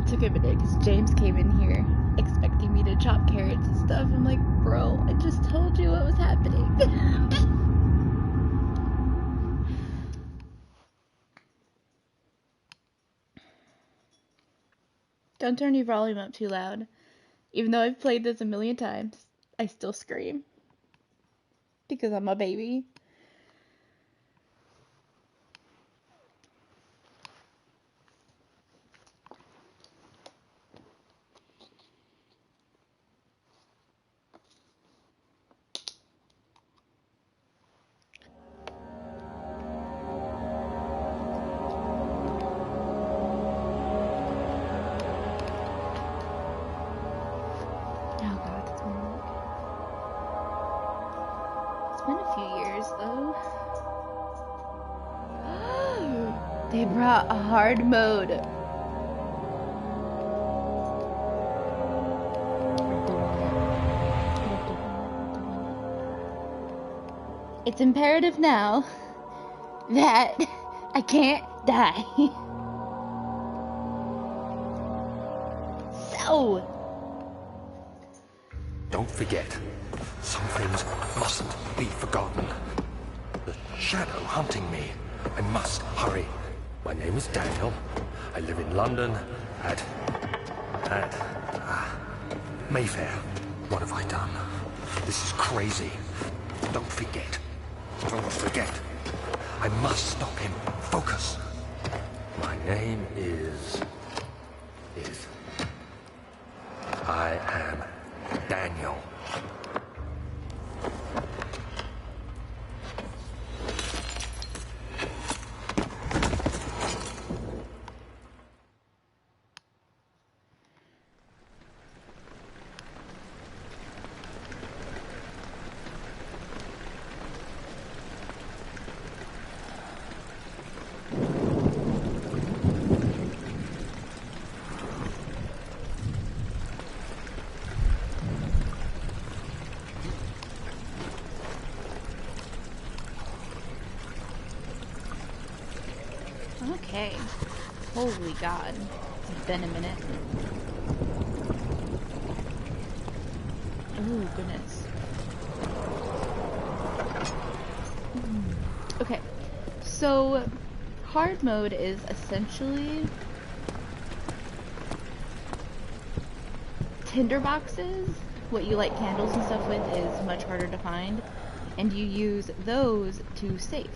took a minute because James came in here expecting me to chop carrots and stuff. I'm like, bro, I just told you what was happening. Don't turn your volume up too loud. Even though I've played this a million times, I still scream. Because I'm a baby. They brought a hard mode. It's imperative now that I can't die. So. Don't forget, some things mustn't be forgotten. The shadow hunting me. I must hurry. My name is Daniel. I live in London at Mayfair. What have I done? This is crazy. Don't forget. Don't forget. I must stop him. Focus. My name is... I am Daniel. Okay. Holy God. It's been a minute. Oh, goodness. Okay. So, hard mode is essentially tinder boxes. What you light candles and stuff with is much harder to find, and you use those to save.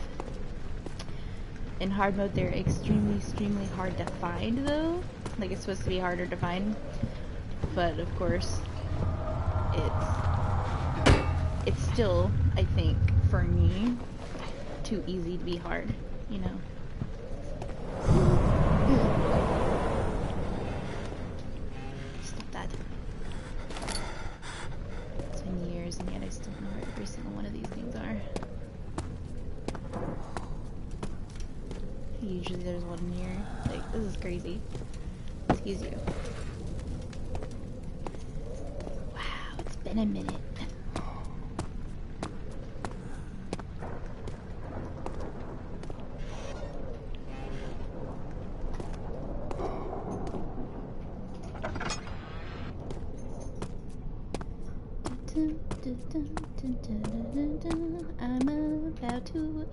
In hard mode, they're extremely hard to find, though. Like, it's supposed to be harder to find, but of course, it's still, I think, for me, too easy to be hard, you know. Stop that. It's been years, and yet I still know where every single one of these things are. Usually there's one in here. Like, this is crazy. Excuse you. Wow, it's been a minute. I'm about to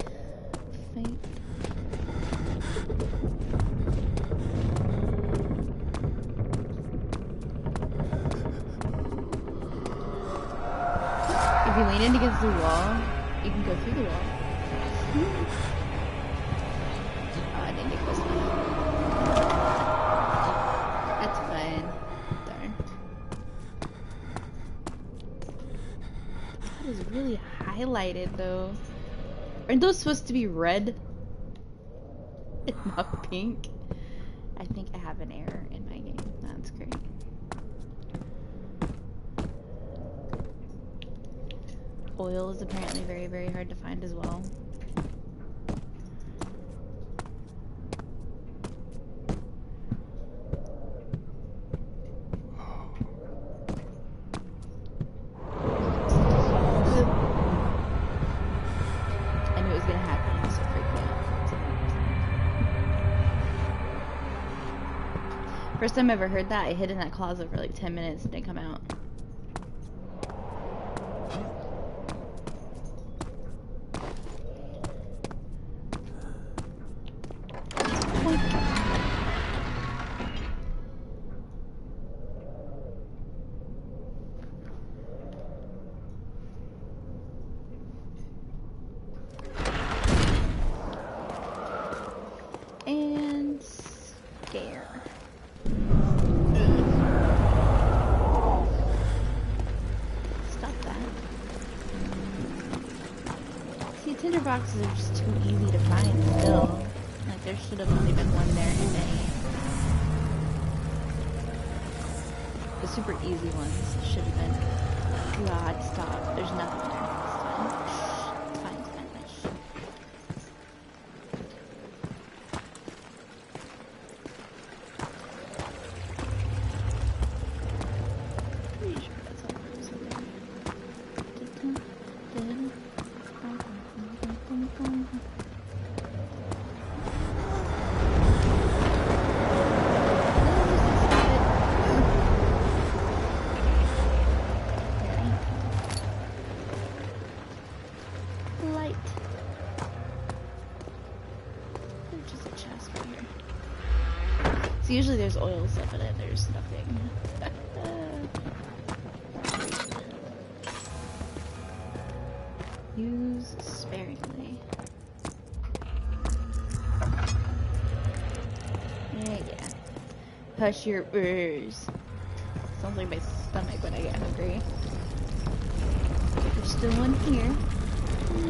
faint. If you lean in against the wall, you can go through the wall. Oh, I didn't get close enough. That's fine. Darn. That is really highlighted, though. Aren't those supposed to be red? Not pink. I think I have an error in my game. That's great. Oil is apparently very hard to find as well. I knew it was gonna happen. It so freaked me out. First time I ever heard that, I hid in that closet for like 10 minutes and didn't come out. And scare. Stop that. See, tinderboxes are just too easy to find still. Like, there should have only been one there and the super easy ones should have been. God, stop. There's nothing there. It's fine. It's fine. It's fine. Pretty sure that's all there is in there. Light. There's just a chest right here. So usually there's oil stuff in it. There's nothing. Use sparingly. Yeah. Hush your ears. Sounds like my stomach when I get hungry. There's still one here.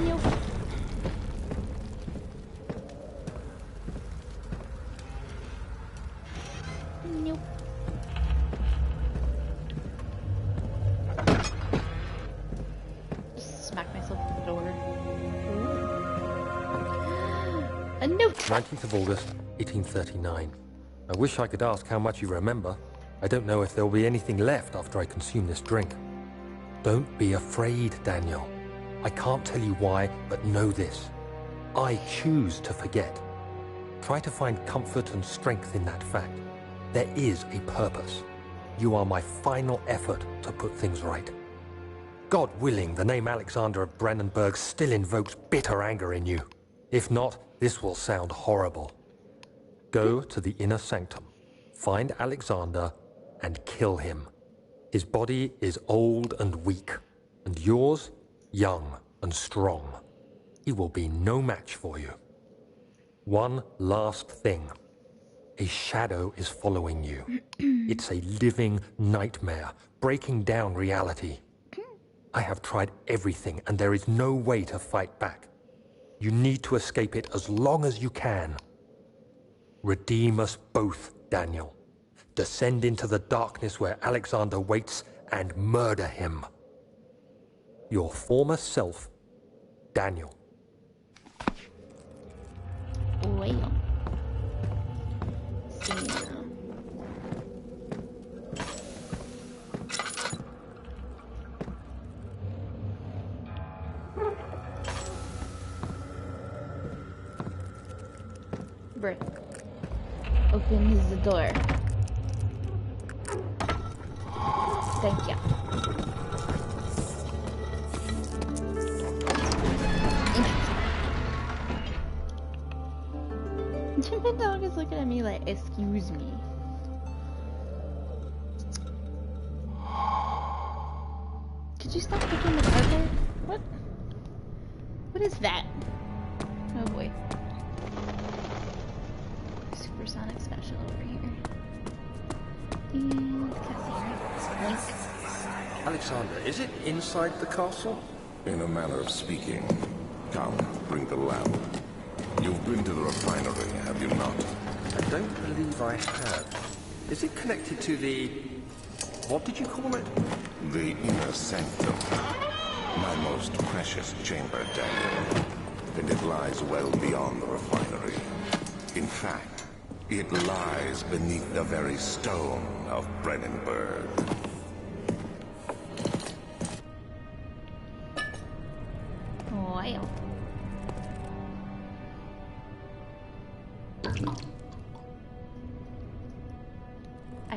Nope. Nope. Just smack myself with the door. A note! 19th of August, 1839. I wish I could ask how much you remember. I don't know if there will be anything left after I consume this drink. Don't be afraid, Daniel. I can't tell you why, but know this. I choose to forget. Try to find comfort and strength in that fact. There is a purpose. You are my final effort to put things right. God willing, the name Alexander of Brandenburg still invokes bitter anger in you. If not, this will sound horrible. Go to the inner sanctum, find Alexander, and kill him. His body is old and weak, and yours, young and strong. He will be no match for you. One last thing. A shadow is following you. It's a living nightmare, breaking down reality. I have tried everything, and there is no way to fight back. You need to escape it as long as you can. Redeem us both, Daniel. Descend into the darkness where Alexander waits and murder him. Your former self, Daniel. Well. See now. Brick. Opens the door. Thank you. The dog is looking at me like, excuse me. Could you stop picking the carpet? What? What is that? Oh boy. Supersonic special over here. And cashier. Link. Alexander, is it inside the castle? In a manner of speaking. Come, bring the lamp. You've been to the refinery, have you not? I don't believe I have. Is it connected to the... what did you call it? The inner sanctum. My most precious chamber, Daniel. And it lies well beyond the refinery. In fact, it lies beneath the very stone of Brandenburg. Wow.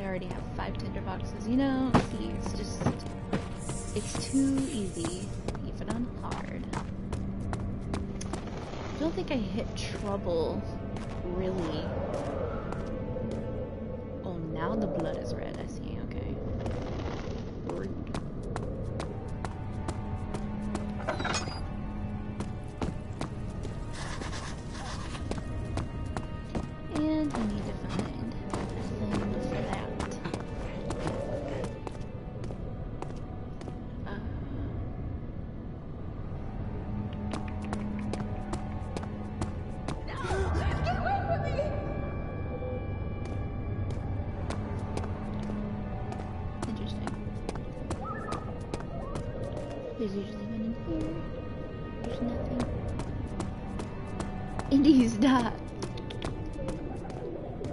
I already have 5 tinder boxes. You know, see, it's just, it's too easy, even on hard. I don't think I hit trouble, really. Oh, now the blood is red, I see, okay. Rude. And we need to find a thing for that. Get away from me! Interesting. There's usually one in here. There's nothing. Indy, stop!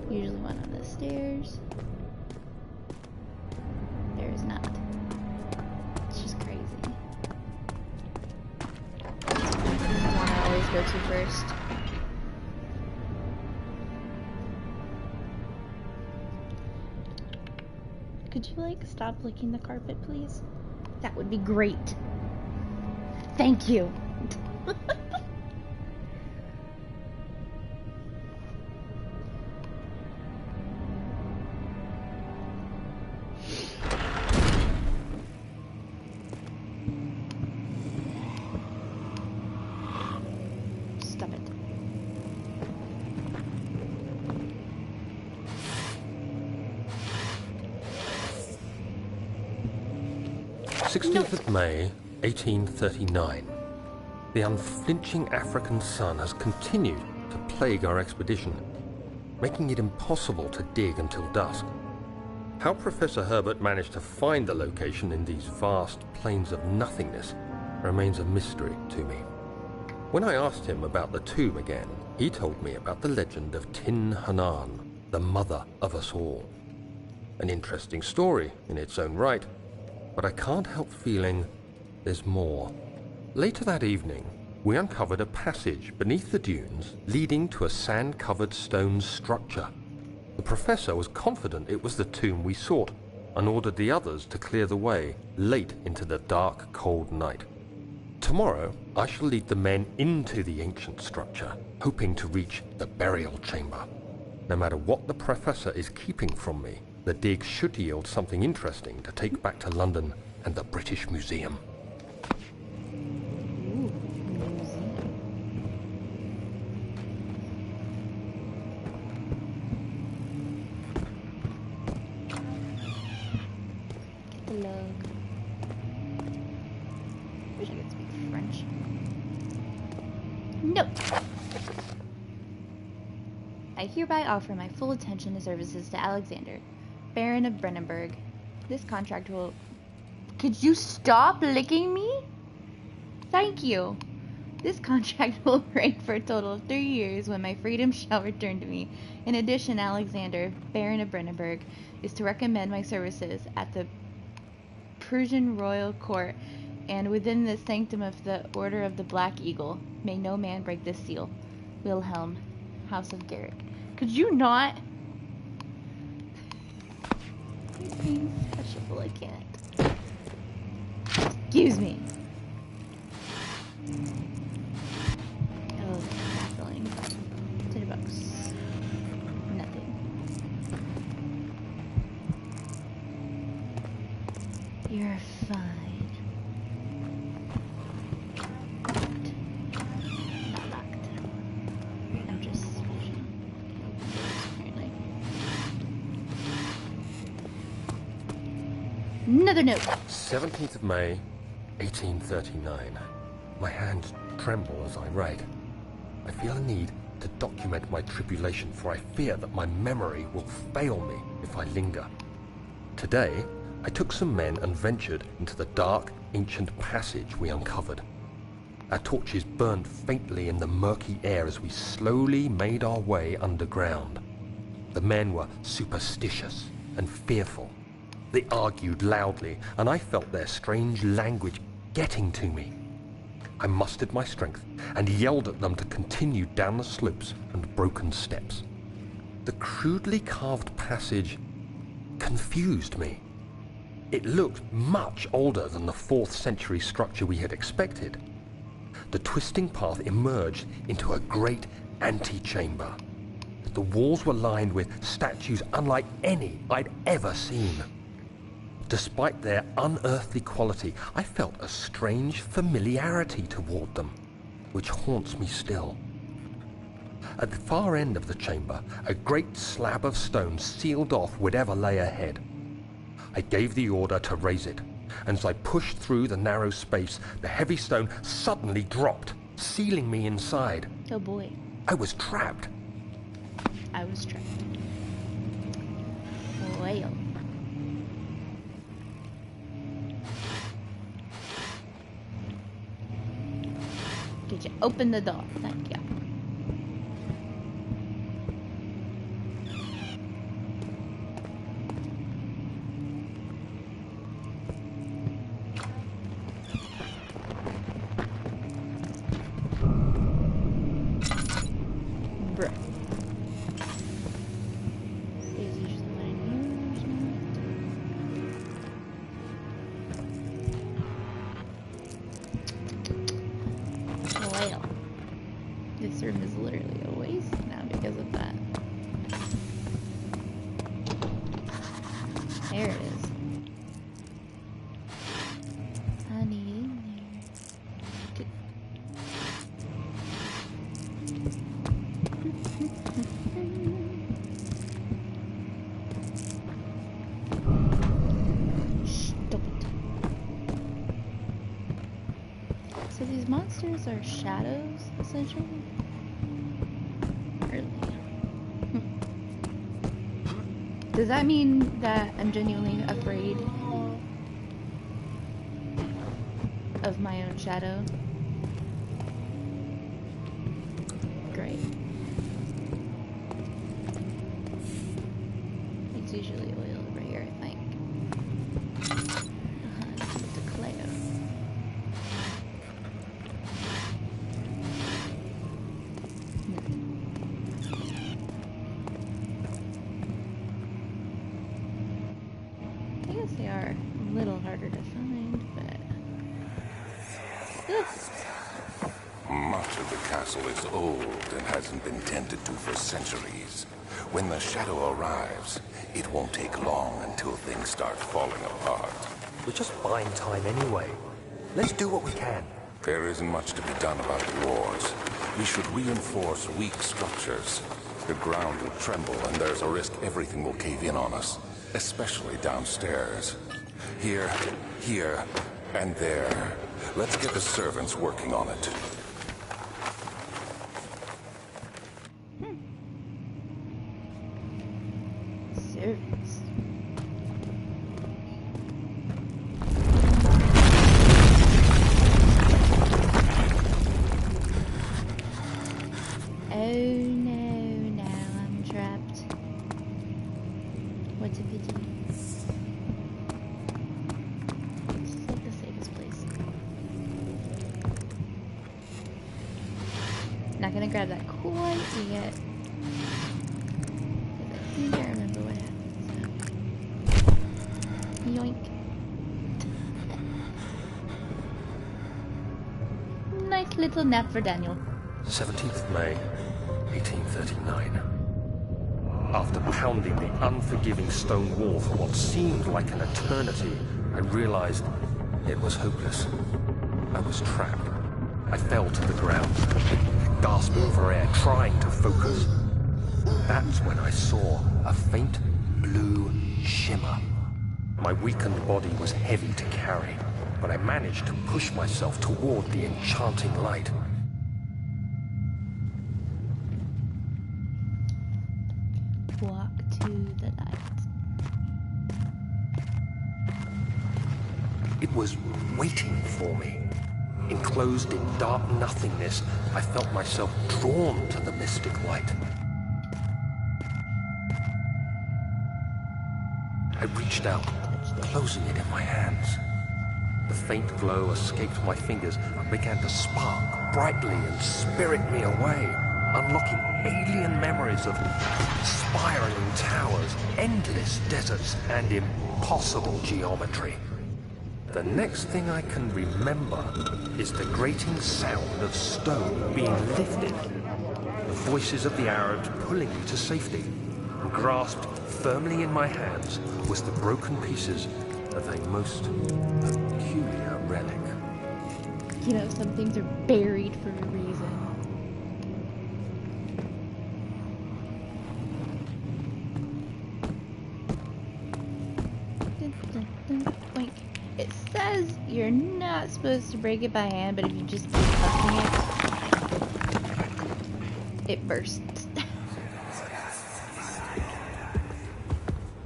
Usually one on the stairs. There is not. It's just crazy. This is the one I always go to first. Could you, like, stop licking the carpet, please? That would be great. Thank you. Stop it. No. 16th of May, 1839. The unflinching African sun has continued to plague our expedition, making it impossible to dig until dusk. How Professor Herbert managed to find the location in these vast plains of nothingness remains a mystery to me. When I asked him about the tomb again, he told me about the legend of Tin Hanan, the mother of us all. An interesting story in its own right, but I can't help feeling there's more. Later that evening, we uncovered a passage beneath the dunes leading to a sand-covered stone structure. The professor was confident it was the tomb we sought and ordered the others to clear the way late into the dark, cold night. Tomorrow, I shall lead the men into the ancient structure, hoping to reach the burial chamber. No matter what the professor is keeping from me, the dig should yield something interesting to take back to London and the British Museum. Get the log. Wish I could speak French. No! I hereby offer my full attention and services to Alexander, Baron of Brennenburg. This contract will... Could you stop licking me? Thank you. This contract will reign for a total of 3 years when my freedom shall return to me. In addition, Alexander, Baron of Brennenburg, is to recommend my services at the Prussian royal court and within the sanctum of the Order of the Black Eagle. May no man break this seal. Wilhelm, House of Garrett. Could you not? You're being special, I can't. Excuse me. Oh, baffling. $10. Nothing. You're fine. Locked. Not locked. I'm just apparently. Another note. 17th of May, 1839. My hands tremble as I write. I feel a need to document my tribulation, for I fear that my memory will fail me if I linger. Today, I took some men and ventured into the dark, ancient passage we uncovered. Our torches burned faintly in the murky air as we slowly made our way underground. The men were superstitious and fearful. They argued loudly, and I felt their strange language getting to me. I mustered my strength and yelled at them to continue down the slopes and broken steps. The crudely carved passage confused me. It looked much older than the 4th century structure we had expected. The twisting path emerged into a great antechamber. The walls were lined with statues unlike any I'd ever seen. Despite their unearthly quality, I felt a strange familiarity toward them, which haunts me still. At the far end of the chamber, a great slab of stone sealed off whatever lay ahead. I gave the order to raise it, and as I pushed through the narrow space, the heavy stone suddenly dropped, sealing me inside. Oh boy. I was trapped. I was trapped. Well. Could you open the door? Thank you. This room is literally a waste now because of that. There it is. I need in there. Stop it. So these monsters are shadows, essentially? Does that mean that I'm genuinely afraid of my own shadow? Great. It's usually oil over here, I think. It's a clay. They are a little harder to find, but... Much of the castle is old and hasn't been tended to for centuries. When the shadow arrives, it won't take long until things start falling apart. We're just buying time anyway. Let's do what we can. There isn't much to be done about the wars. We should reinforce weak structures. The ground will tremble and there's a risk everything will cave in on us. Especially downstairs. Here, and there. Let's get the servants working on it. Servants. Oh no, now I'm trapped. What's a pity? This is like the safest place. Not gonna grab that quite yet. Because I think I remember what happens. Yoink. Nice little nap for Daniel. 17th of May, 1839. After pounding the unforgiving stone wall for what seemed like an eternity, I realized it was hopeless. I was trapped. I fell to the ground, gasping for air, trying to focus. That's when I saw a faint blue shimmer. My weakened body was heavy to carry, but I managed to push myself toward the enchanting light. Walk to the light. It was waiting for me. Enclosed in dark nothingness, I felt myself drawn to the mystic light. I reached out, closing it in my hands. The faint glow escaped my fingers and began to spark brightly and spirit me away, unlocking alien memories of Spiraling towers, endless deserts, and impossible geometry. The next thing I can remember is the grating sound of stone being lifted, the voices of the Arabs pulling me to safety, and grasped firmly in my hands was the broken pieces of a most peculiar relic. You know, some things are buried for a reason. Dun, dun, dun, boink. It says you're not supposed to break it by hand, but if you just keep touching it, it bursts.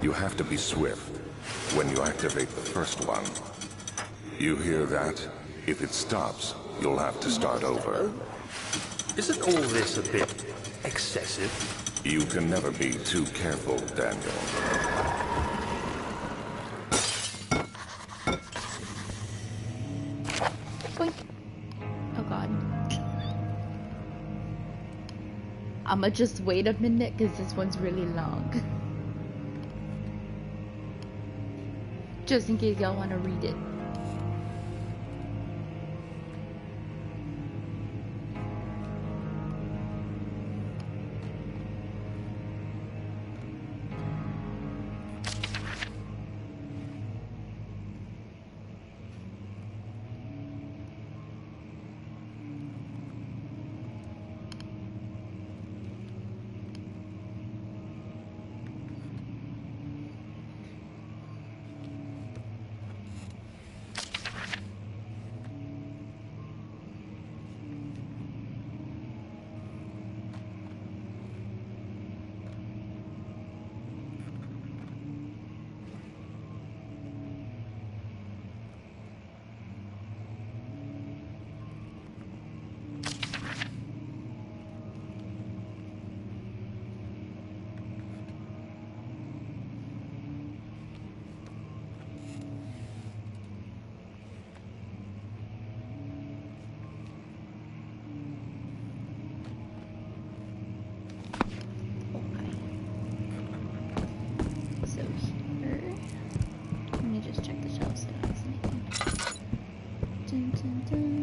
You have to be swift when you activate the first one. You hear that? If it stops, you'll have to start over. Isn't all this a bit excessive? You can never be too careful, Daniel. Boink. Oh god. I'ma just wait a minute because this one's really long. Just in case y'all want to read it.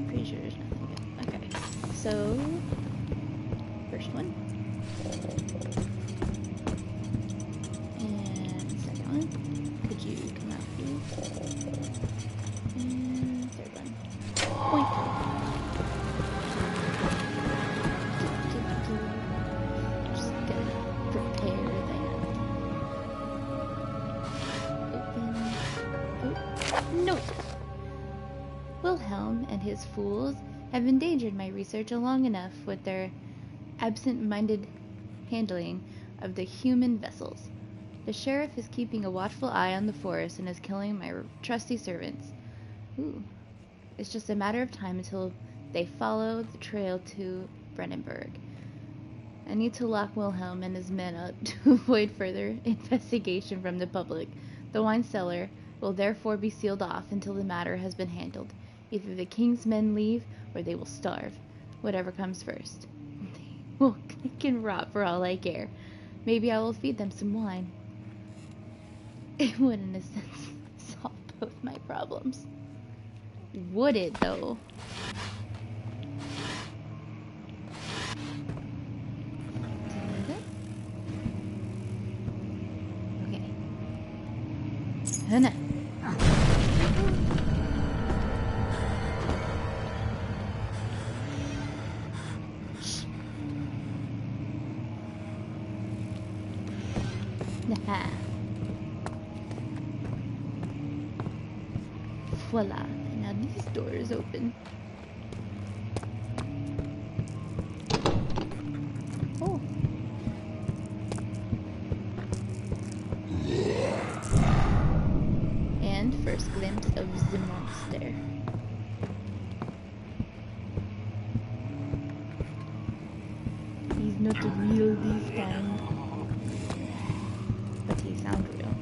Pretty sure there's nothing good. Okay, so first one. And second one. Could you come out here? And third one. Boink. Just gonna prepare that. Open. Oh, no! Wilhelm and his fools have endangered my research long enough with their absent-minded handling of the human vessels. The sheriff is keeping a watchful eye on the forest and is killing my trusty servants. Ooh. It's just a matter of time until they follow the trail to Brennenburg. I need to lock Wilhelm and his men up to avoid further investigation from the public. The wine cellar will therefore be sealed off until the matter has been handled. Either the king's men leave, or they will starve. Whatever comes first. They can rot for all I care. Maybe I will feed them some wine. It would, in a sense, solve both my problems. Would it, though? Okay. Hannah. Voila, now this door is open. Oh. And first glimpse of the monster. He's not real this time. But he sounds real.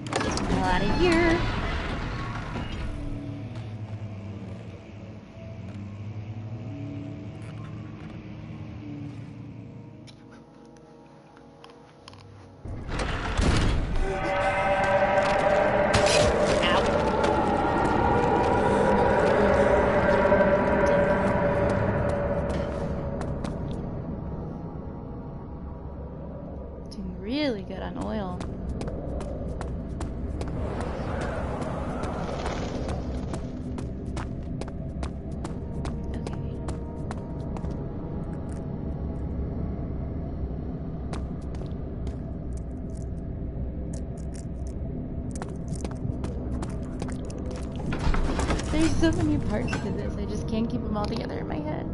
Get the hell out of here! on oil. There's so many parts to this, I just can't keep them all together in my head.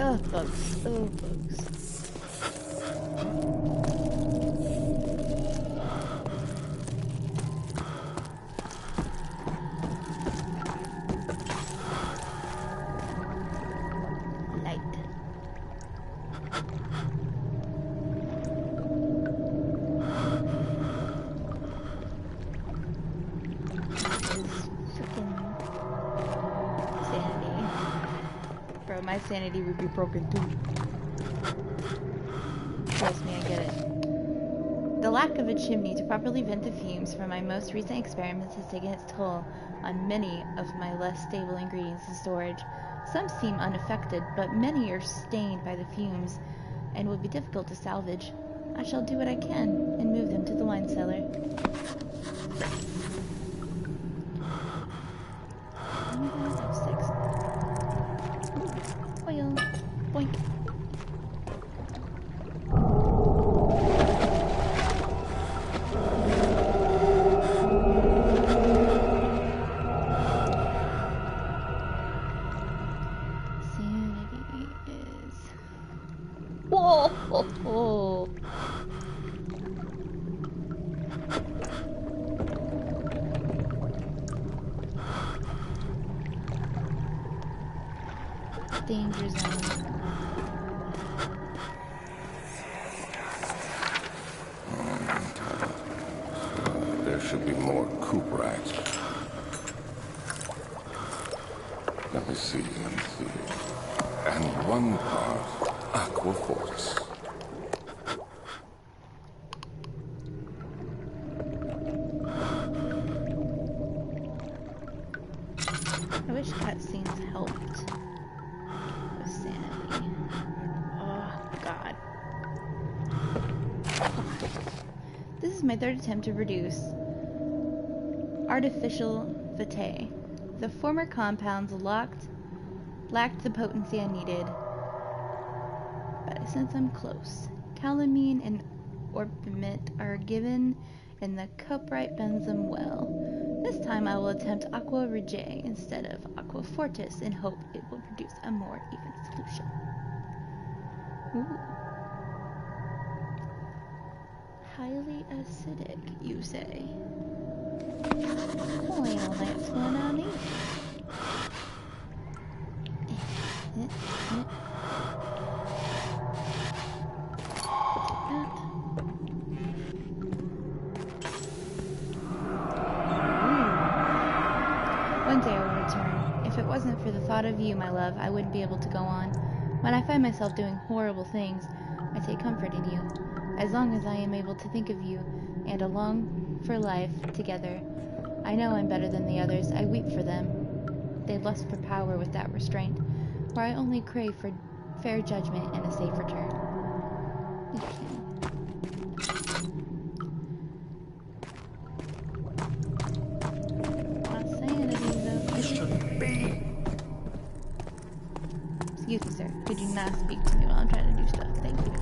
Oh, bugs. Oh, bugs. Light. Bro, my sanity would be broken too. Trust me, I get it. The lack of a chimney to properly vent the fumes from my most recent experiments has taken its toll on many of my less stable ingredients in storage. Some seem unaffected, but many are stained by the fumes and will be difficult to salvage. I shall do what I can and move them to the wine cellar. Oil. Boink. Sanity is... Whoa! Oh. Danger zone. There should be more coop rats. Let me see. And one part aqua fortis. I wish cutscenes helped with sanity. Oh, God. This is my third attempt to produce artificial vitae. The former compounds lacked the potency I needed, but I sense I'm close. Calamine and orpiment are given in the cupright benzene well. This time I will attempt aqua regia instead of aqua fortis in hope it will produce a more even solution. Ooh. Highly acidic, you say? Well, that's what I need. One day I will return. If it wasn't for the thought of you, my love, I wouldn't be able to go on. When I find myself doing horrible things, I take comfort in you. As long as I am able to think of you and along for life together, I know I'm better than the others. I weep for them. They lust for power without restraint, where I only crave for fair judgment and a safe return. Not saying anything though. This shouldn't be. Excuse me, sir. Could you not speak to me while I'm trying to do stuff? Thank you.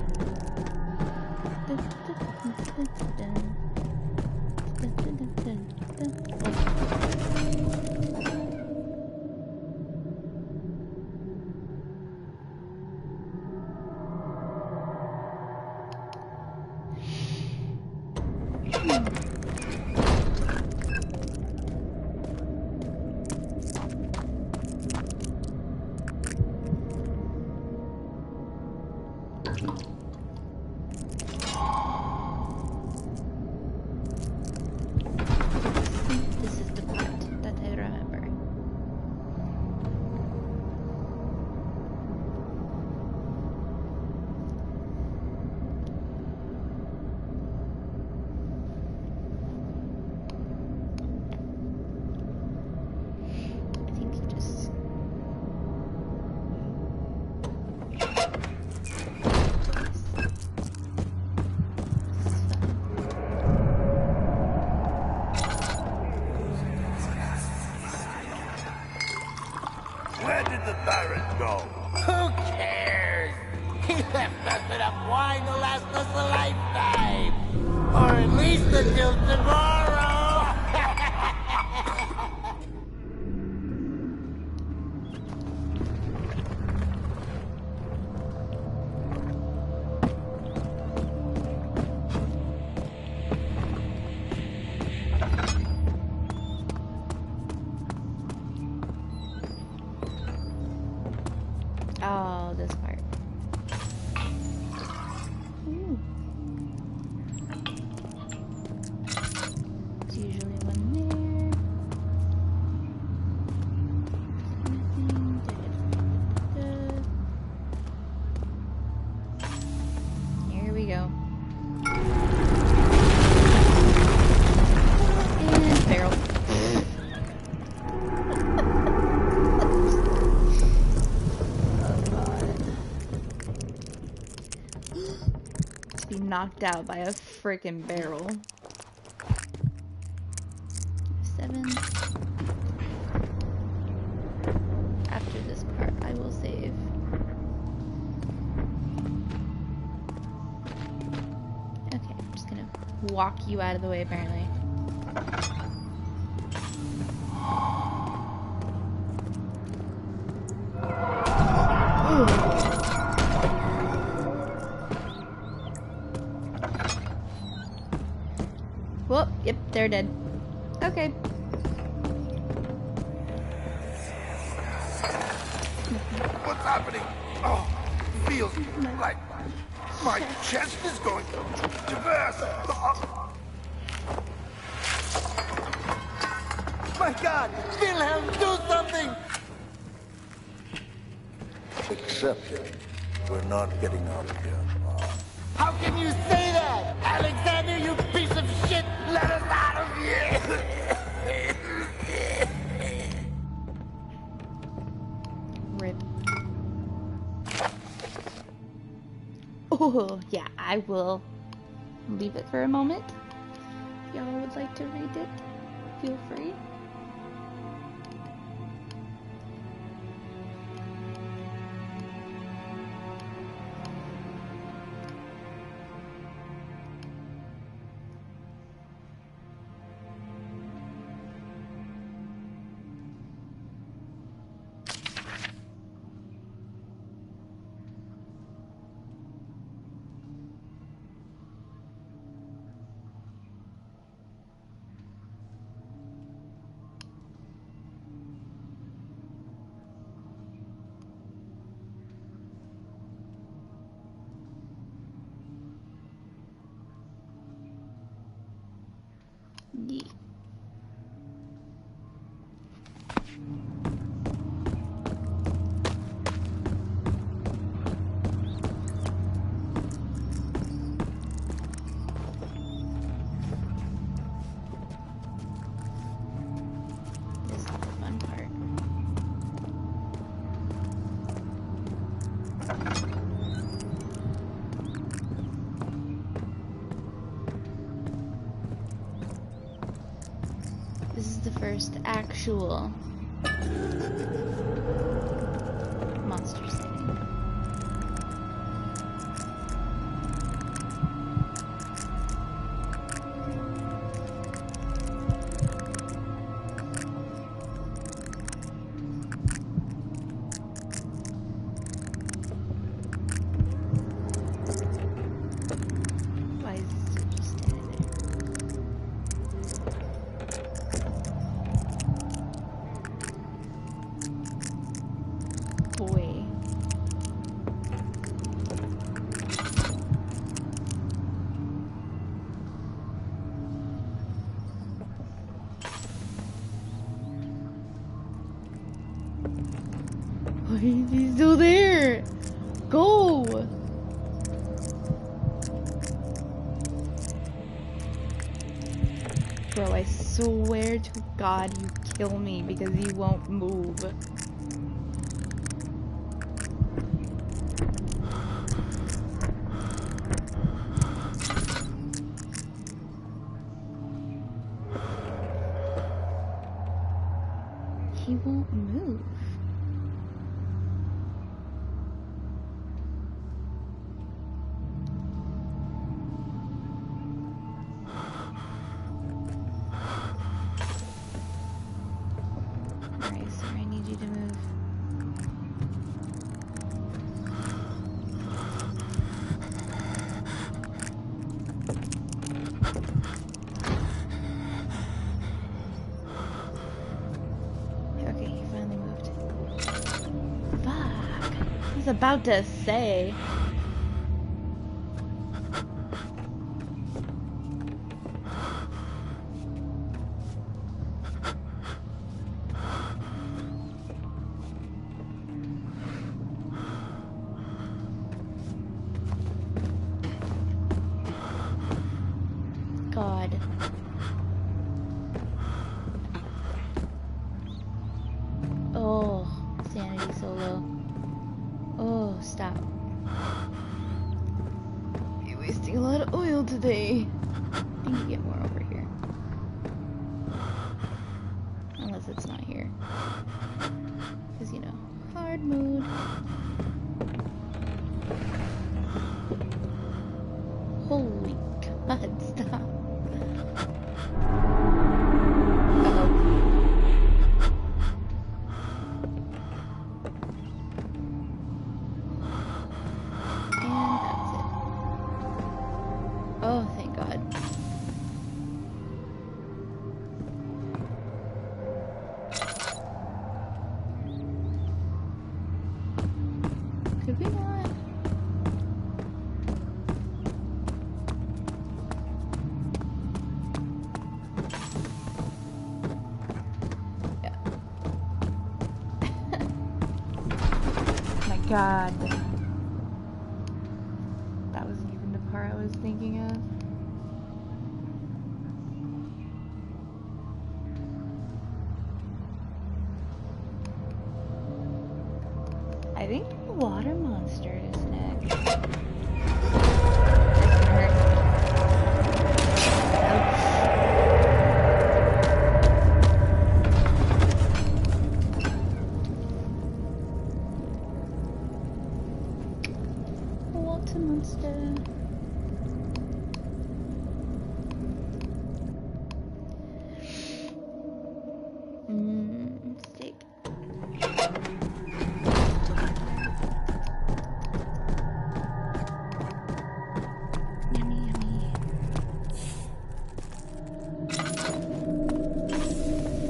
Where did the Baron go? Who cares? He left us enough wine to last us a lifetime. Or at least until tomorrow. Oh, this part. Ooh. It's usually one there. Here we go. And barrel. To be knocked out by a frickin' barrel. 7. After this part, I will save. Okay, I'm just gonna walk you out of the way, apparently. Well, yep, they're dead. Okay. What's happening? Oh, feels like my chest is going to burst. My God! Wilhelm, do something! Accept it. We're not getting out of here. How can you say that? Alexander, you piece of shit! Let us out of here! Rip. Oh, yeah, I will leave it for a moment. If y'all would like to read it, feel free. Yeah. This is the fun part. This is the first actual monster sighting. Why is this dude just standing there? Boy. Why is he still there? Go! Bro, I swear to God you kill me because you won't move. He won't move. need you to move. Okay, he finally moved. Fuck. I was about to say. God. Oh, sanity so low. Oh, stop. You're wasting a lot of oil today. I think you get more over here. Unless it's not here. Because, you know, hard mode. Holy God, stop. Oh, thank God. Could we not? Yeah. My God. That wasn't even the part I was thinking of. I think the water monster is next. That's gonna hurt. Ouch. Water monster. Steak. Yummy, yummy.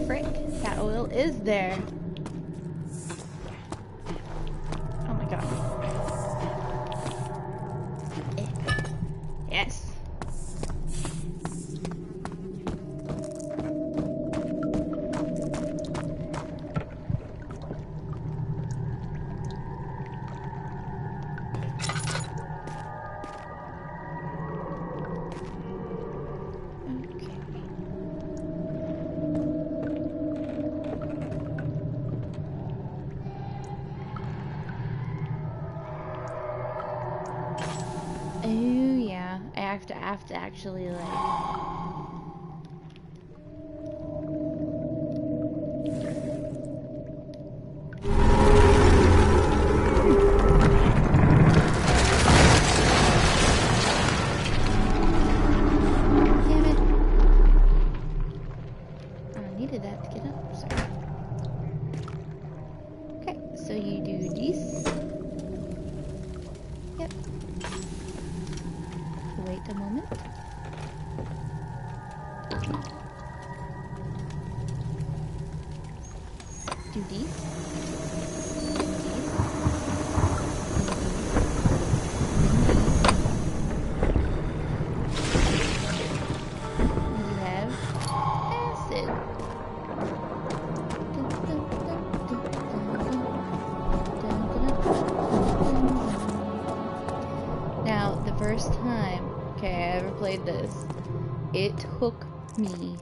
Frick, that oil is there. Oh my God. Yes. Oh yeah, I have to actually like. Damn it! I needed that to get up. Sorry. Okay, so you do this. Yep. Wait a moment. Do these. You have acid. Now, the first time, okay, I ever played this, it took me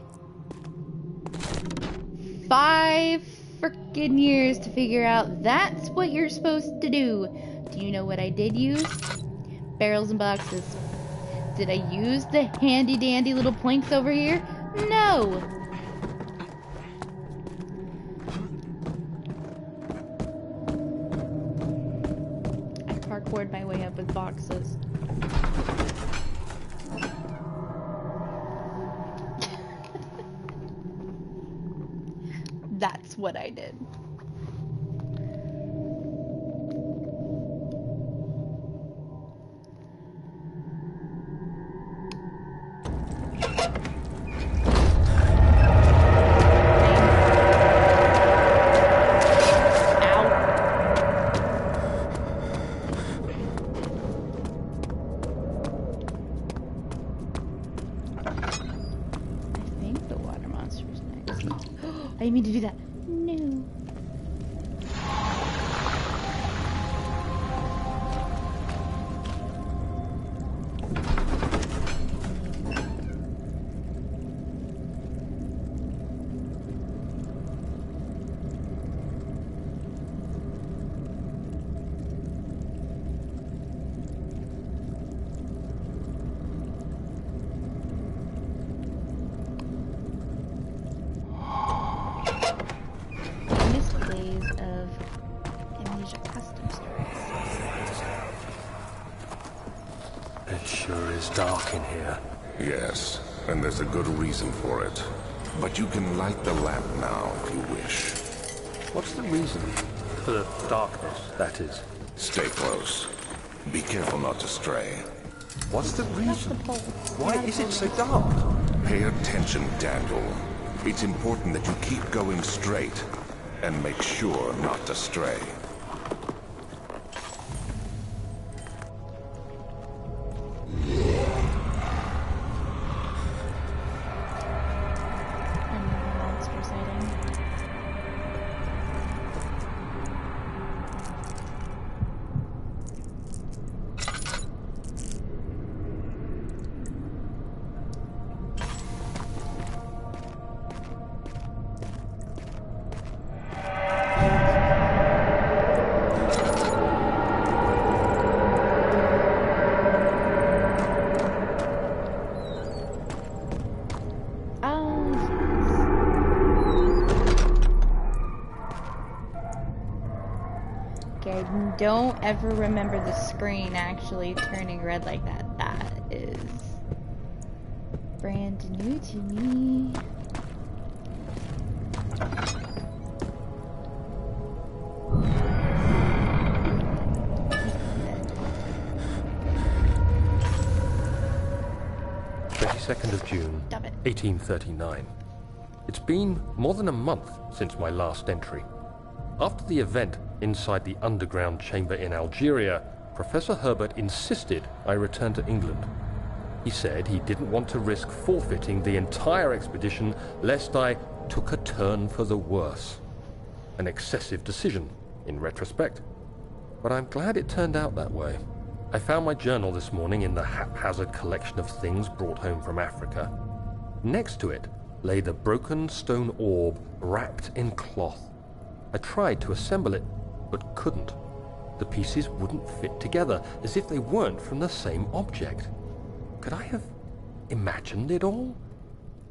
5 freaking years to figure out that's what you're supposed to do. Do you know what I did use? Barrels and boxes. Did I use the handy dandy little planks over here? No! I parkoured my way up with boxes. That's what I did. new. It sure is dark in here. Yes, and there's a good reason for it. But you can light the lamp now if you wish. What's the reason? For the darkness, that is. Stay close. Be careful not to stray. What's the reason? Why is it so dark? Pay attention, Daniel. It's important that you keep going straight and make sure not to stray. Another monster sighting. I don't ever remember the screen actually turning red like that. That is brand new to me. of June, 1839. It's been more than a month since my last entry. After the event inside the underground chamber in Algeria, Professor Herbert insisted I return to England. He said he didn't want to risk forfeiting the entire expedition lest I took a turn for the worse. An excessive decision, in retrospect. But I'm glad it turned out that way. I found my journal this morning in the haphazard collection of things brought home from Africa. Next to it lay the broken stone orb wrapped in cloth. I tried to assemble it, but couldn't. The pieces wouldn't fit together, as if they weren't from the same object. Could I have imagined it all?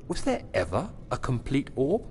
Was there ever a complete orb?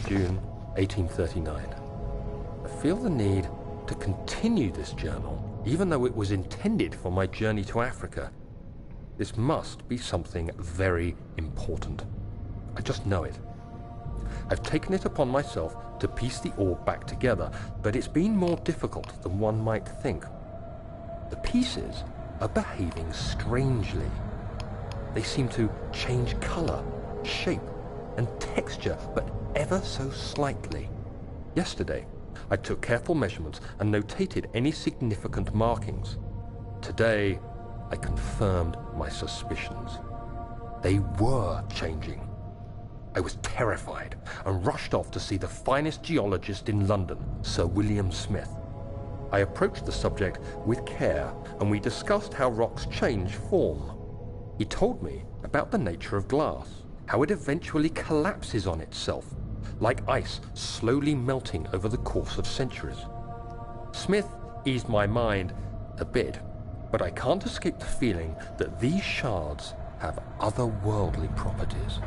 June 1839. I feel the need to continue this journal, even though it was intended for my journey to Africa. This must be something very important. I just know it. I've taken it upon myself to piece the orb back together, but it's been more difficult than one might think. The pieces are behaving strangely. They seem to change color, shape, and texture, but ever so slightly. Yesterday, I took careful measurements and notated any significant markings. Today, I confirmed my suspicions. They were changing. I was terrified and rushed off to see the finest geologist in London, Sir William Smith. I approached the subject with care, and we discussed how rocks change form. He told me about the nature of glass, how it eventually collapses on itself, like ice slowly melting over the course of centuries. Smith eased my mind a bit, but I can't escape the feeling that these shards have otherworldly properties.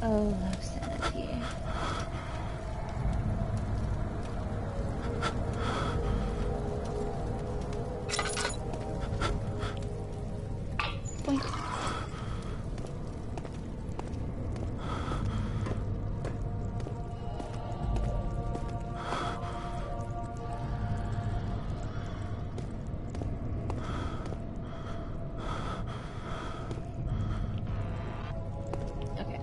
Oh, obscenity. Boink. Okay.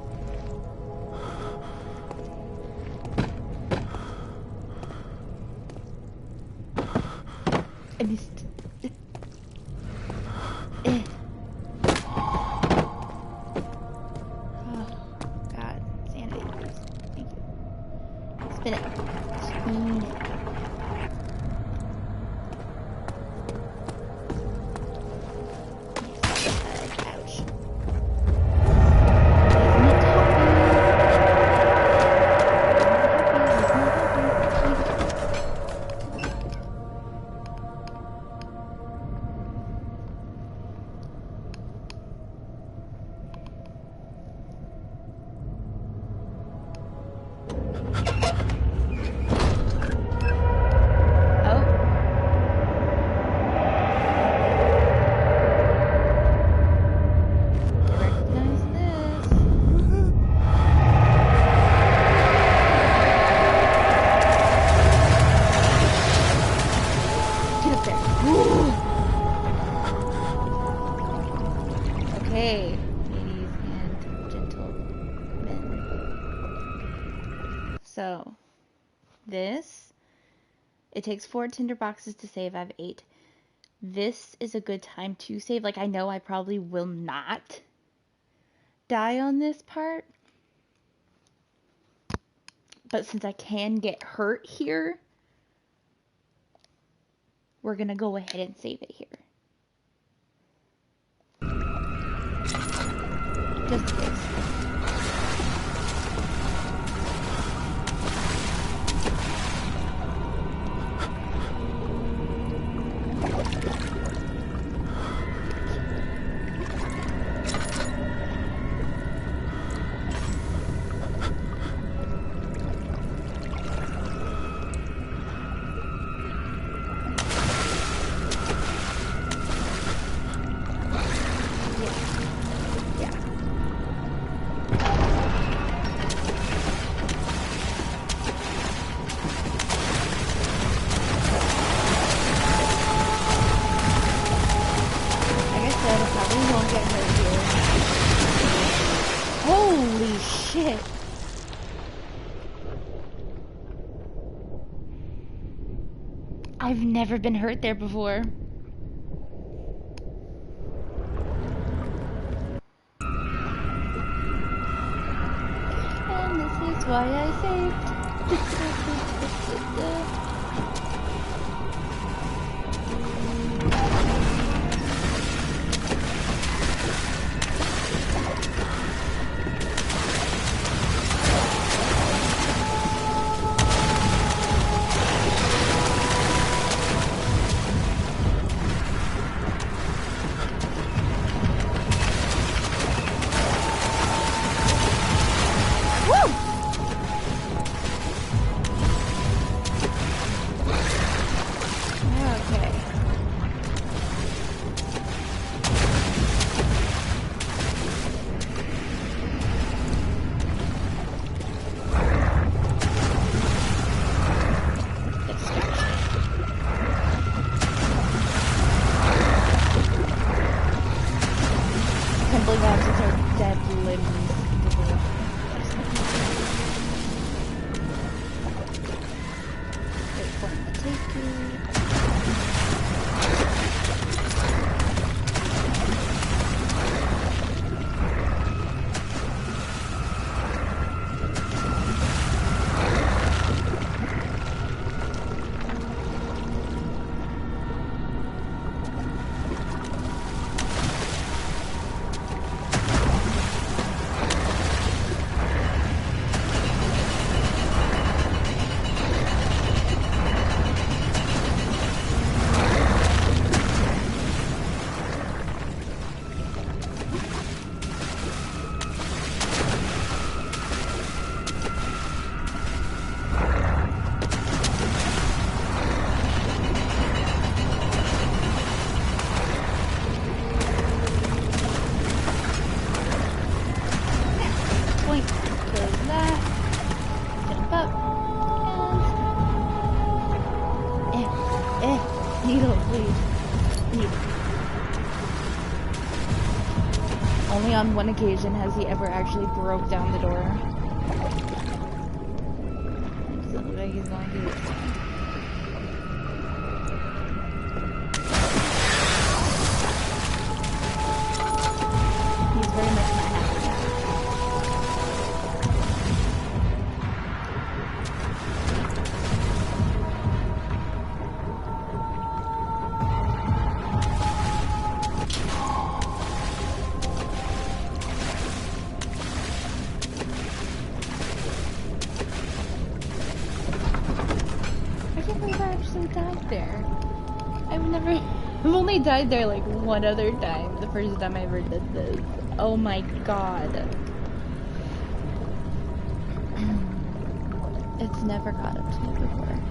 I missed. Oh, God. Sanity, please. Thank you. Spin it. Spin it. Ouch. Isn't it Oh. Recognize this. Get up there. Ooh. Okay, ladies and gentlemen. So, this, it takes 4 tinder boxes to save. I have 8. This is a good time to save. Like, I know I probably will not die on this part, but since I can get hurt here, we're gonna go ahead and save it here. Just in case. Yeah. Like I said, I probably won't get hurt here. Holy shit! I've never been hurt there before. And this is why I saved. Woo! Okay. Trembling objects are dead limbs. Boink. Close that. Jump up. And... Needle, please. Needle. Only on one occasion has he ever actually broke down the door. Doesn't look like he's going to do it. He's very much not happy now. I've only died there like one other time, the first time I ever did this. Oh my god. It's never caught up to me before.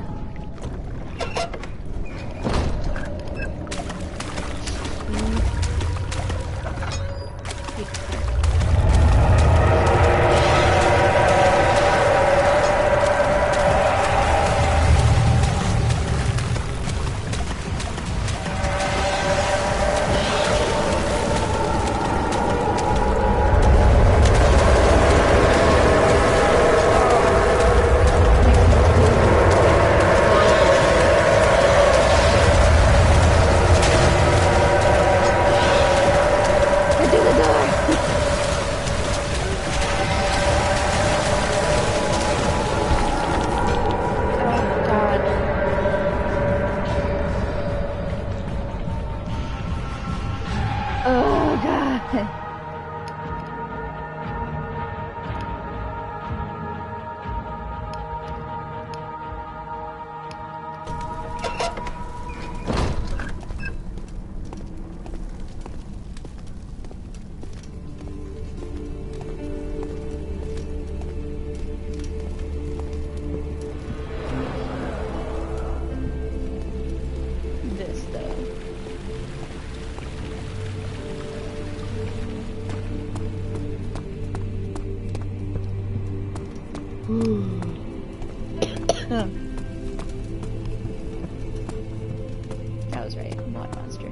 That was right, water monster.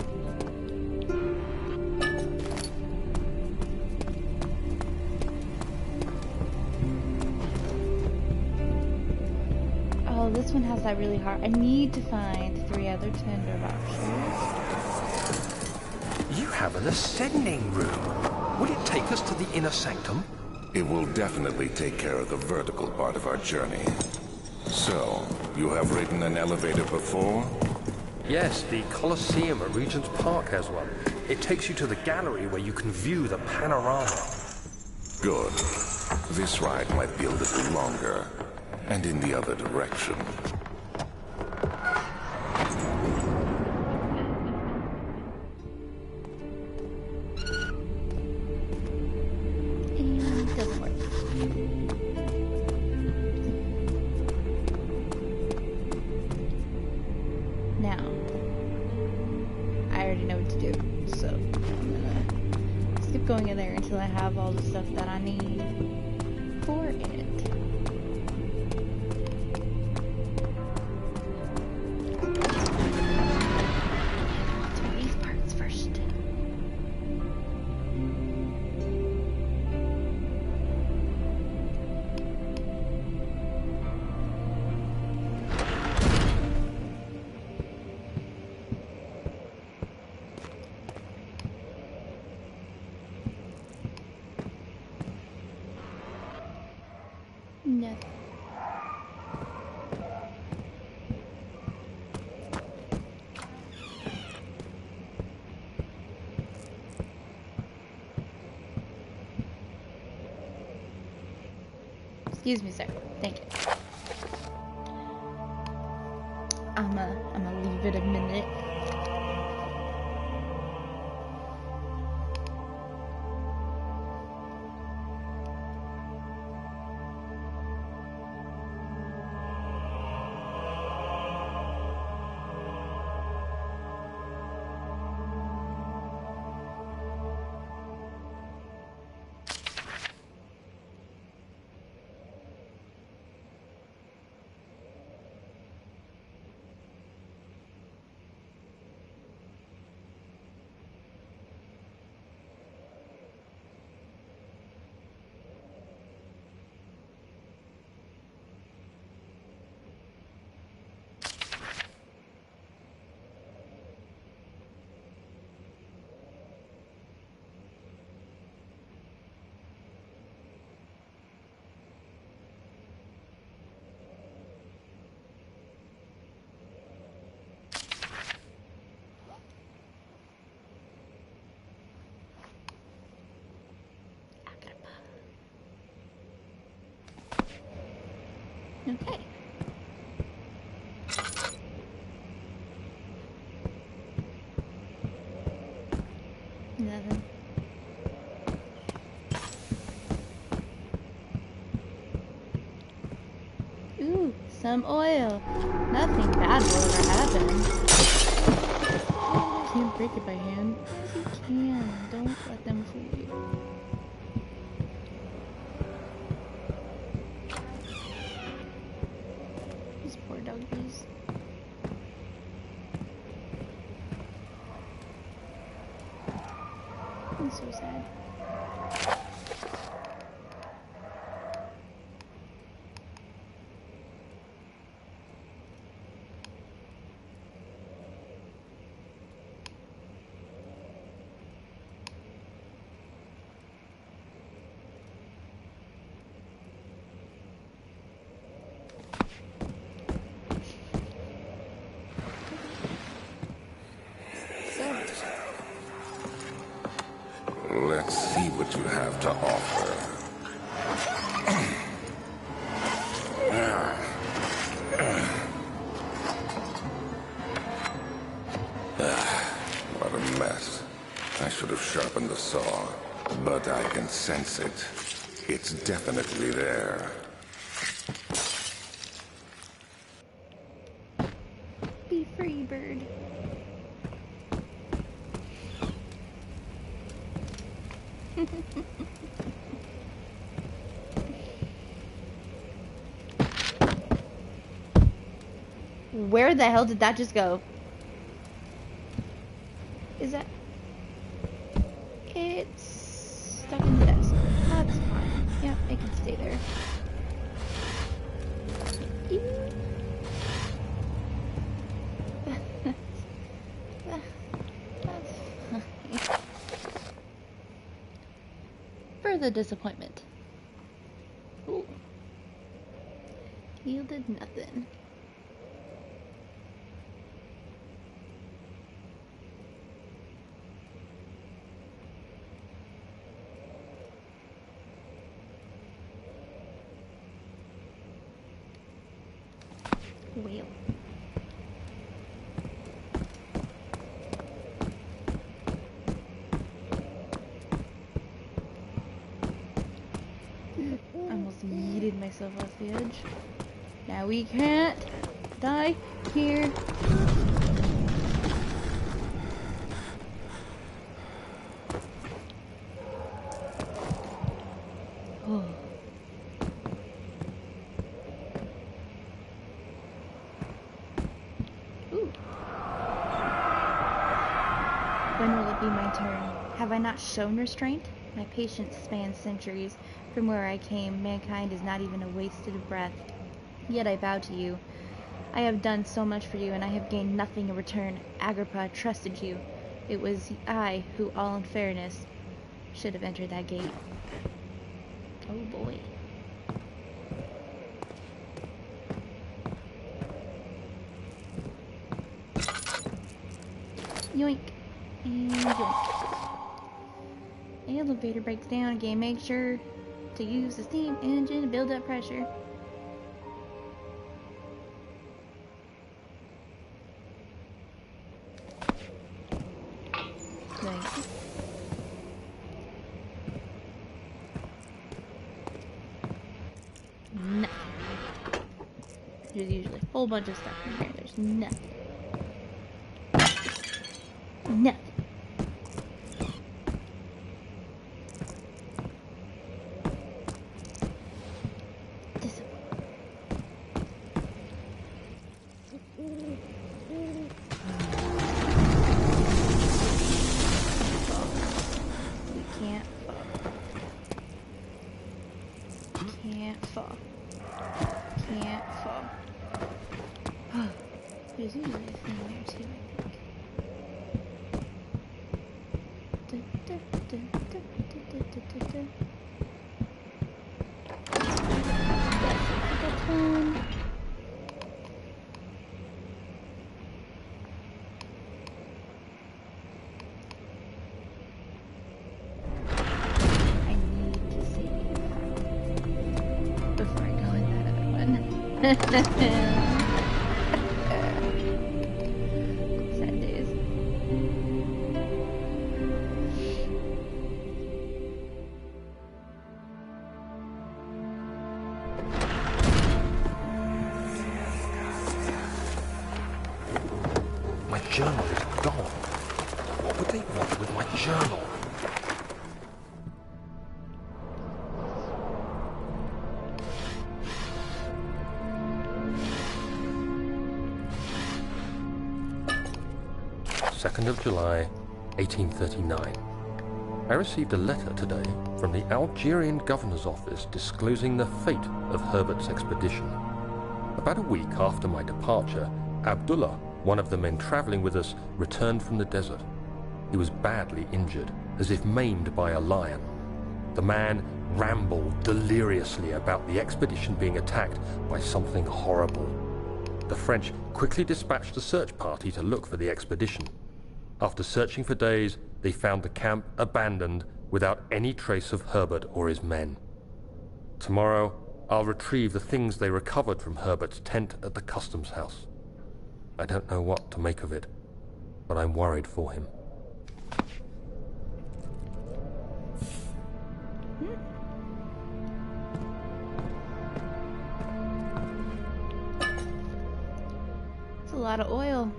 Oh, this one has that really hard. I need to find 3 other tender options. You have an ascending room. Will it take us to the inner sanctum? It will definitely take care of the vertical part of our journey. So, you have ridden an elevator before? Yes, the Colosseum at Regent's Park has one. It takes you to the gallery where you can view the panorama. Good. This ride might be a little longer, and in the other direction. That I need for it. Do these parts first. No. Excuse me, sir. Thank you. I'ma leave it a minute. Okay. Nothing. Ooh, some oil. Nothing bad will ever happen. Can't break it by hand. Yes, you can. Don't let them fool you. These poor doggies. I'm so sad. Let's see what you have to offer. What a mess. I should have sharpened the saw, but I can sense it. It's definitely there. Be free, bird. Where the hell did that just go? Is that... It's stuck in the desk. That's fine. Yeah, it can stay there. That's fine. Further disappointment. Ooh. Yielded nothing. Whale. Almost yeeted myself off the edge. Now we can't die here. Oh. Ooh. When will it be my turn? Have I not shown restraint? My patience spans centuries. From where I came, mankind is not even a wasted breath. Yet I bow to you. I have done so much for you, and I have gained nothing in return. Agrippa trusted you. It was I who, all in fairness, should have entered that gate. Oh boy. Yoink. And yoink. Elevator breaks down again. Make sure to use the steam engine to build up pressure. Nice. Nothing. There's usually a whole bunch of stuff in here. There's nothing. Nothing. Can't fall. Can't fall. There's usually a thing there too, I need to save before I go in that other one. Sad days. My journal is gone. What would they want with my journal? July 1839. I received a letter today from the Algerian governor's office disclosing the fate of Herbert's expedition. About a week after my departure, Abdullah, one of the men traveling with us, returned from the desert. He was badly injured, as if maimed by a lion. The man rambled deliriously about the expedition being attacked by something horrible. The French quickly dispatched a search party to look for the expedition. After searching for days, they found the camp abandoned without any trace of Herbert or his men. Tomorrow, I'll retrieve the things they recovered from Herbert's tent at the customs house. I don't know what to make of it, but I'm worried for him. It's a lot of oil.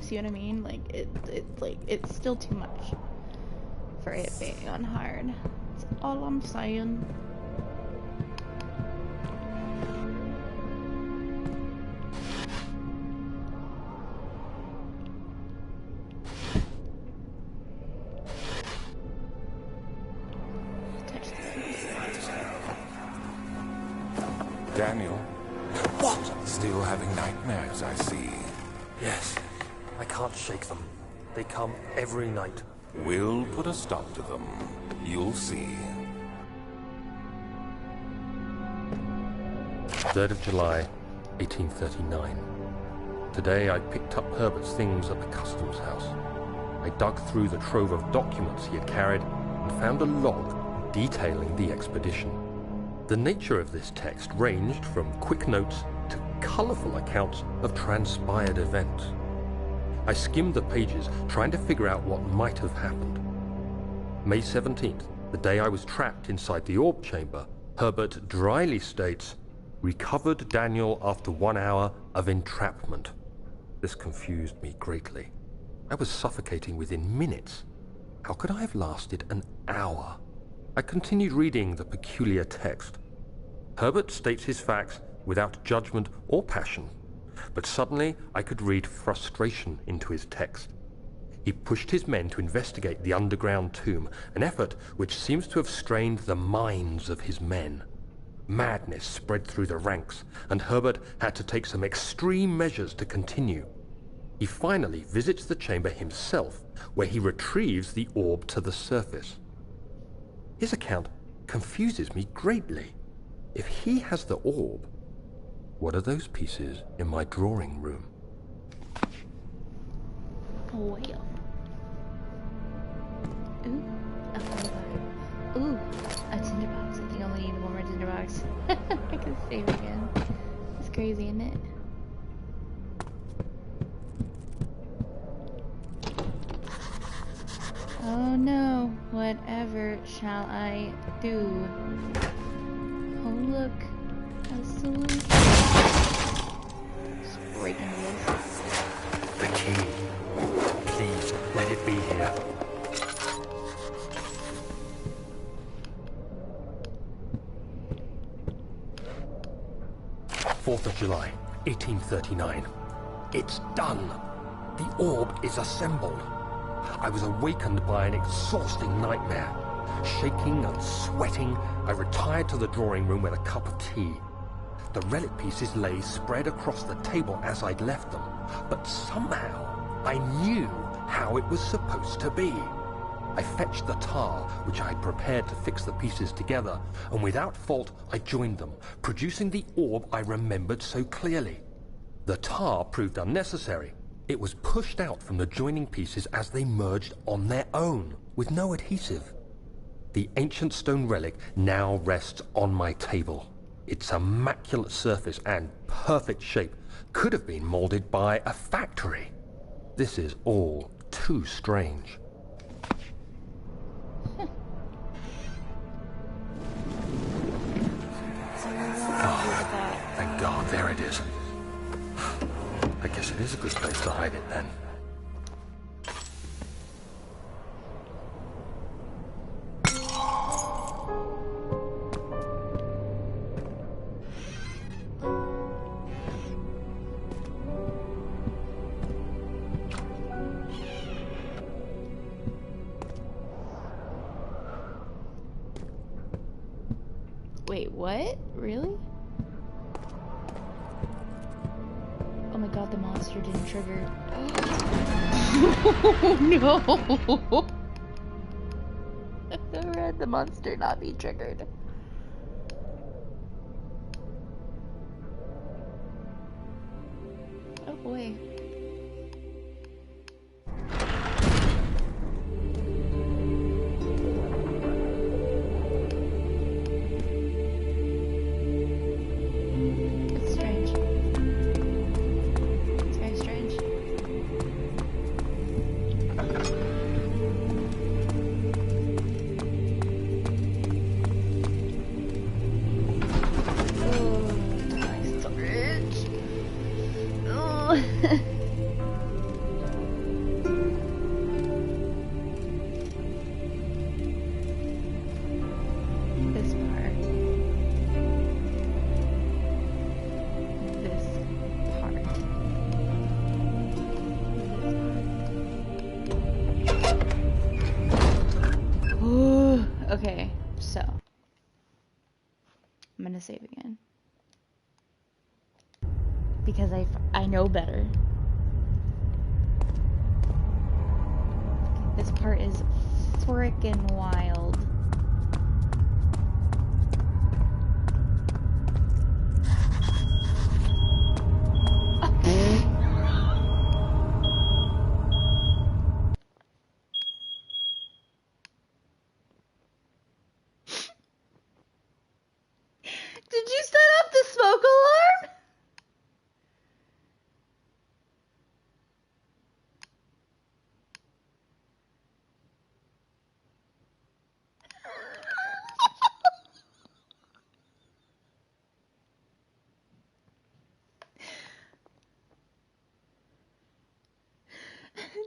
See what I mean? Like it's still too much for it being on hard. That's all I'm saying. Touch this. Daniel, What? still having nightmares, I see. Yes, I can't shake them. They come every night. We'll put a stop to them. You'll see. 3rd of July, 1839. Today I picked up Herbert's things at the customs house. I dug through the trove of documents he had carried and found a log detailing the expedition. The nature of this text ranged from quick notes to colourful accounts of transpired events. I skimmed the pages, trying to figure out what might have happened. May 17th, the day I was trapped inside the orb chamber, Herbert dryly states, "Recovered Daniel after 1 hour of entrapment." This confused me greatly. I was suffocating within minutes. How could I have lasted an hour? I continued reading the peculiar text. Herbert states his facts without judgment or passion, but suddenly I could read frustration into his text. He pushed his men to investigate the underground tomb, an effort which seems to have strained the minds of his men. Madness spread through the ranks, and Herbert had to take some extreme measures to continue. He finally visits the chamber himself, where he retrieves the orb to the surface. His account confuses me greatly. If he has the orb, what are those pieces in my drawing room? Well. Ooh, a crowbar. Ooh, a tinderbox. I think I only need one more tinderbox. I can save again. It's crazy, isn't it? Oh no, whatever shall I do? Oh look, a solution. Just break into this. The key. Please, let it be here. July 4th, 1839. It's done. The orb is assembled. I was awakened by an exhausting nightmare. Shaking and sweating, I retired to the drawing room with a cup of tea. The relic pieces lay spread across the table as I'd left them, but somehow I knew how it was supposed to be. I fetched the tar, which I had prepared to fix the pieces together, and without fault I joined them, producing the orb I remembered so clearly. The tar proved unnecessary. It was pushed out from the joining pieces as they merged on their own, with no adhesive. The ancient stone relic now rests on my table. Its immaculate surface and perfect shape could have been molded by a factory. This is all too strange. Thank God, there it is. I guess it is a good place to hide it then. Wait, what? Really? Oh my god, the monster didn't trigger. Oh no! I've never had the monster not be triggered. Oh boy. It's strange. It's very strange. Oh, storage. Oh. This part. This part. Ooh, okay, so I'm gonna save again because I know better. This part is frickin' wild. Did you set off the smoke alarm?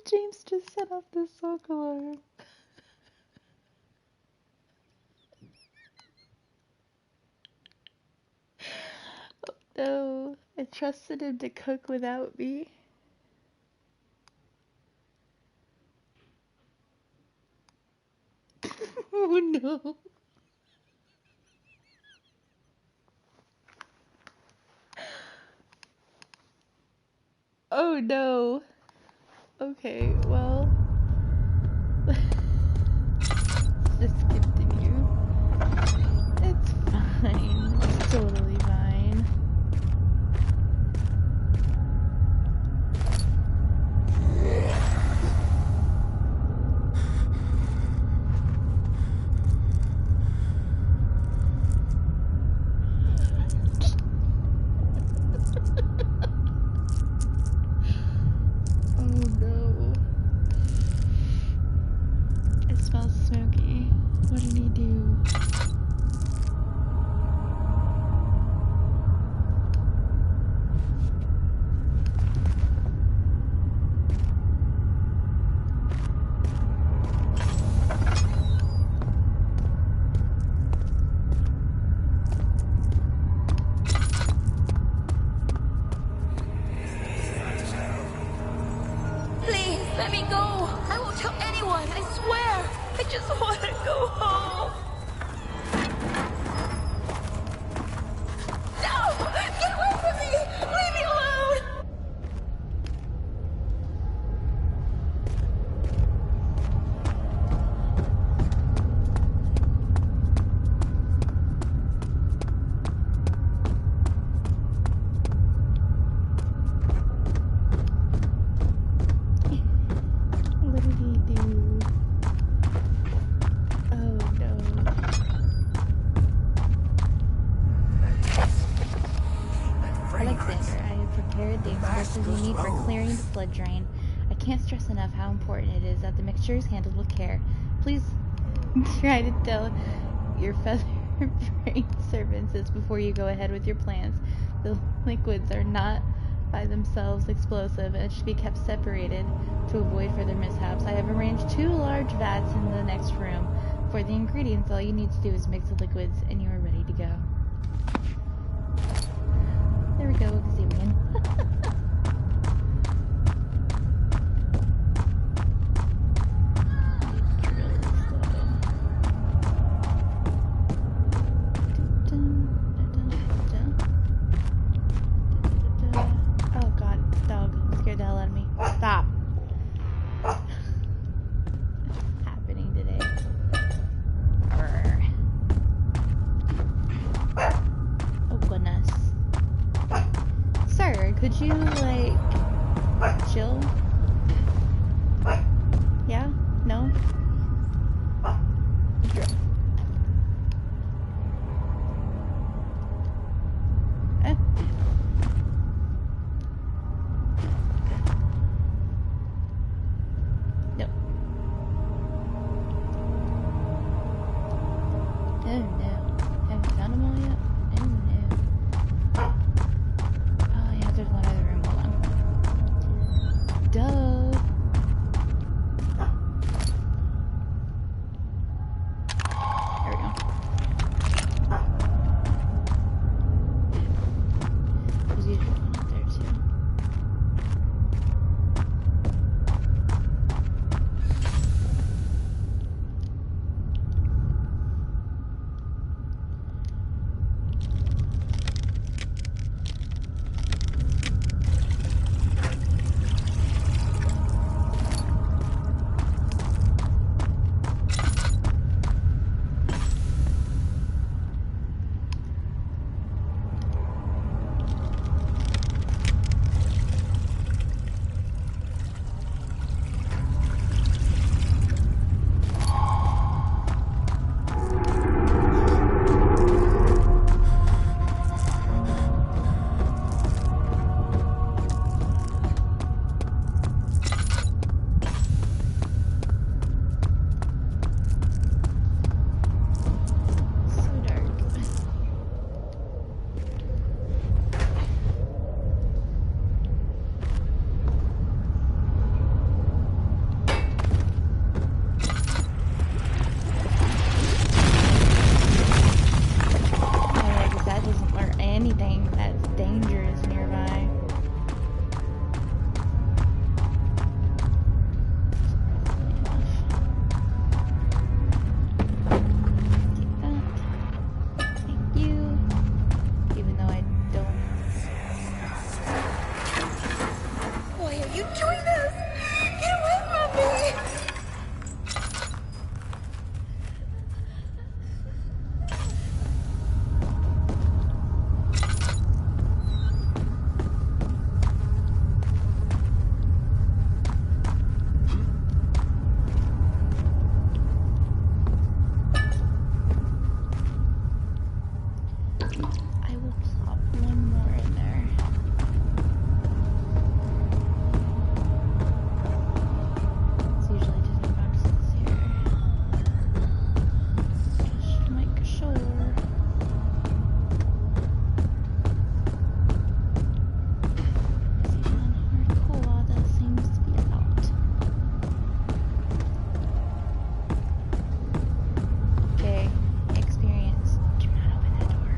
James just set off the smoke alarm. Oh no, I trusted him to cook without me. Oh no. Oh no. Okay, well. Let's just continue. It's fine. It's totally fine. Oh no. prepared the explosives you need for clearing the flood drain. I can't stress enough how important it is that the mixture is handled with care. Please try to tell your feather-brained servants this before you go ahead with your plans. The liquids are not by themselves explosive and should be kept separated to avoid further mishaps. I have arranged 2 large vats in the next room. For the ingredients, all you need to do is mix the liquids and you are ready to go. There we go, Xerian. Oh god, dog. Scared the hell out of me. Stop. What's happening today? Arr. Oh goodness. Sir, could you, like, chill? Yeah? No? Drill. Nope. Oh no. Haven't found them all yet? Oh no. Oh yeah, there's one other room. Hold on. Duh. There we go. There's usually one up there too. So dark. Yeah, 'cause that doesn't or anything that's dangerous nearby. Take that. Thank you. Even though I don't. Why are you doing this? Get away from me! I will plop one more in there. It's usually just in boxes here. Just to make sure. See one hardcore that seems to be out. Okay, experience. Do not open that door.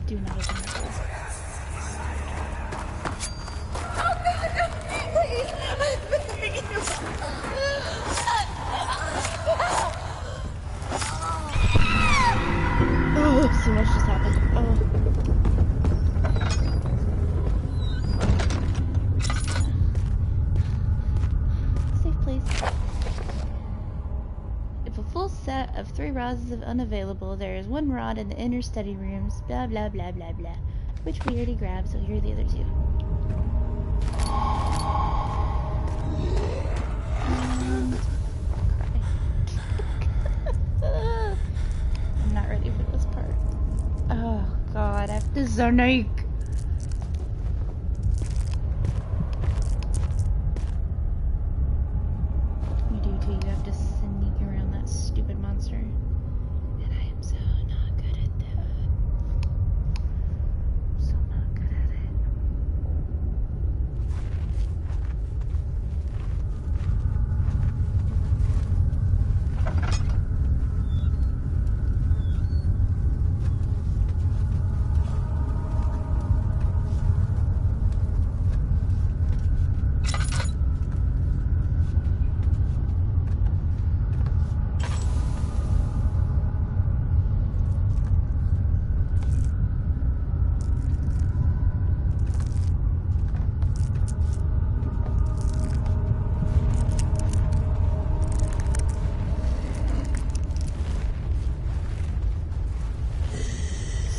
Do not open that door. Oh, no, please! I'm begging you! Oh, so much just happened. Oh. Safe place. If a full set of 3 rods is unavailable, there is 1 rod in the inner study rooms, blah blah blah blah blah. Which we already grabbed, so here are the other 2. I'm not ready for this part. Oh god, I have to Zarnake. You do too, you have to sneak around that stupid monster. And I am so not good at that. So not good at it.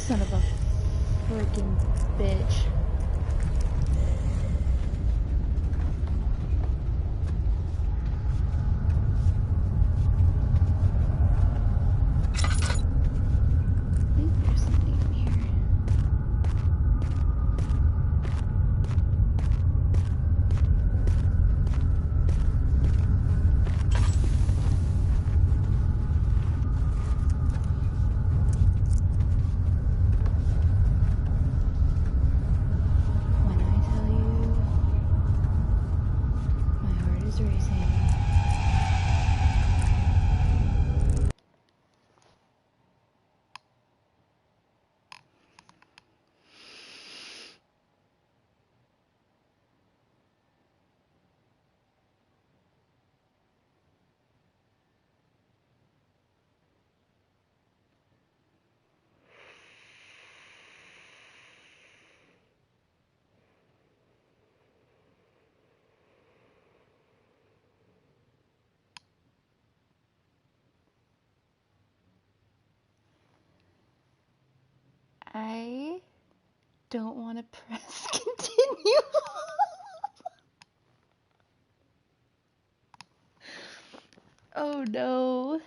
Son of a freaking bitch. I think there's something in here. When I tell you, my heart is racing. I don't want to press continue. Oh no.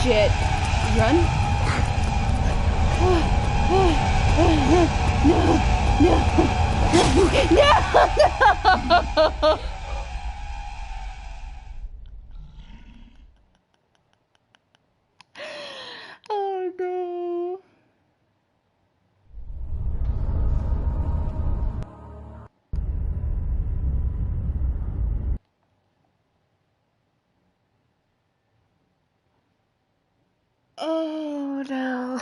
Shit. Run? No! Oh no. Oh no.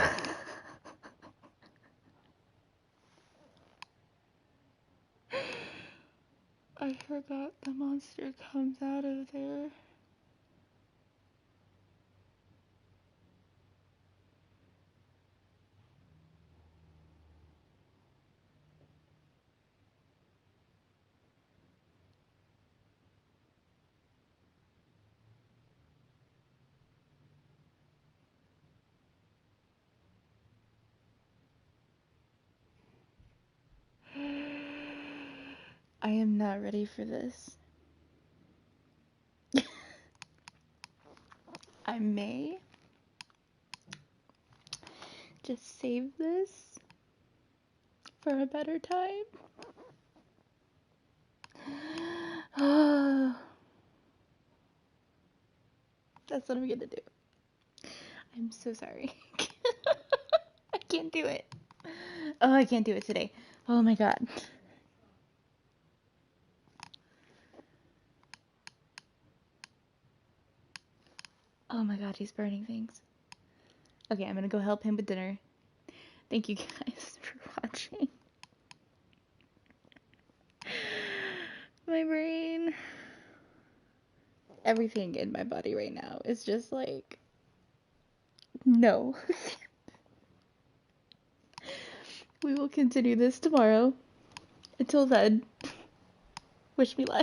I forgot the monster comes out of there. I am not ready for this. I may just save this for a better time. That's what I'm gonna do. I'm so sorry. I can't do it. Oh, I can't do it today. Oh my god. Oh my god, he's burning things. Okay, I'm gonna go help him with dinner. Thank you guys for watching. My brain. Everything in my body right now is just like, no. We will continue this tomorrow. Until then, wish me luck.